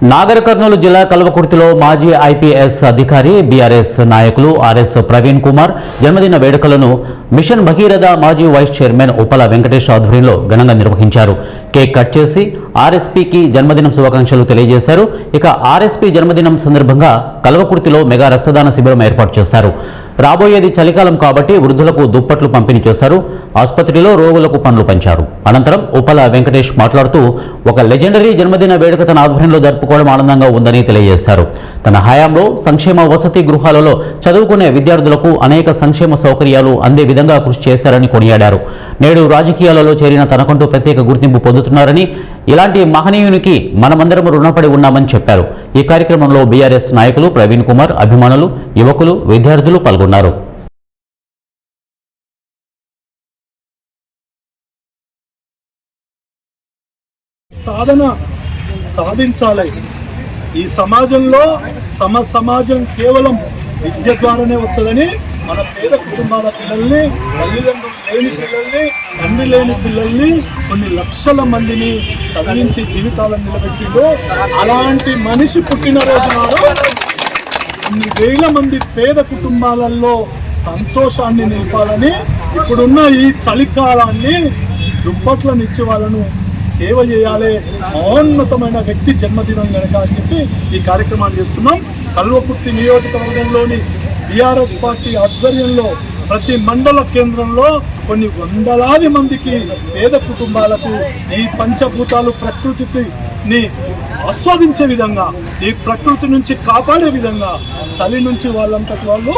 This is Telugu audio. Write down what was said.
నాగర్ కర్నూలు జిల్లా కల్వకుర్తిలో మాజీ ఐపీఎస్ అధికారి బీఆర్ఎస్ నాయకులు ఆర్ఎస్ ప్రవీణ్ కుమార్ జన్మదిన వేడుకలను మిషన్ భగీరథ మాజీ వైస్ చైర్మన్ ఉప్పల వెంకటేష్ ఆధ్వర్యంలో ఘనంగా నిర్వహించారు. కేక్ కట్ చేసి ఆర్ఎస్పీకి జన్మదినం శుభాకాంక్షలు తెలియజేశారు. ఇక ఆర్ఎస్పీ జన్మదినం సందర్భంగా కల్వకుర్తిలో మెగా రక్తదాన శిబిరం ఏర్పాటు చేశారు. రాబోయేది చలికాలం కాబట్టి వృద్ధులకు దుప్పట్లు పంపిణీ చేశారు. ఆసుపత్రిలో రోగులకు పనులు పంచారు. అనంతరం ఉప్పల వెంకటేష్ మాట్లాడుతూ ఒక లెజెండరీ జన్మదిన వేడుక తన ఆధ్వర్యంలో జరుపుకోవడం ఆనందంగా ఉందని తెలియజేశారు. తన హయాంలో సంక్షేమ వసతి గృహాలలో చదువుకునే విద్యార్థులకు అనేక సంక్షేమ సౌకర్యాలు అందే విధంగా కృషి చేశారని కొనియాడారు. నేడు రాజకీయాలలో చేరిన తనకంటూ ప్రత్యేక గుర్తింపు పొందుతున్నారని, ఇలాంటి మహనీయునికి మనమందరం రుణపడి ఉన్నామని చెప్పారు. ఈ కార్యక్రమంలో బీఆర్ఎస్ నాయకులు ప్రవీణ్ కుమార్, అభిమానులు, యువకులు, విద్యార్థులు పాల్గొన్నారు. సాధన సాధించాలి. ఈ సమాజంలో సమాజం కేవలం విద్య ద్వారానే వస్తుందని మన పేద కుటుంబాల పిల్లల్ని, తల్లిదండ్రులు లేని పిల్లల్ని, తండ్రి లేని పిల్లల్ని కొన్ని లక్షల మందిని చదివించి జీవితాలను నిలబెట్టిండు. అలాంటి మనిషి పుట్టినరోజు నాడు కొన్ని వేల మంది పేద కుటుంబాలలో సంతోషాన్ని నింపాలని, ఇప్పుడున్న ఈ చలికాలాన్ని దుప్పట్లను ఇచ్చి వాళ్ళను సేవ చేయాలి. మహోన్నతమైన వ్యక్తి జన్మదినం కనుక అని చెప్పి ఈ కార్యక్రమాన్ని చేస్తున్నాం. కల్వకుర్తి నియోజకవర్గంలోని బీఆర్ఎస్ పార్టీ ఆధ్వర్యంలో ప్రతి మండల కేంద్రంలో కొన్ని వందలాది మందికి పేద కుటుంబాలకు ఈ పంచభూతాలు ప్రకృతిని ఆస్వాదించే విధంగా, ఈ ప్రకృతి నుంచి కాపాడే విధంగా, చలి నుంచి వాళ్ళంతటి వాళ్ళు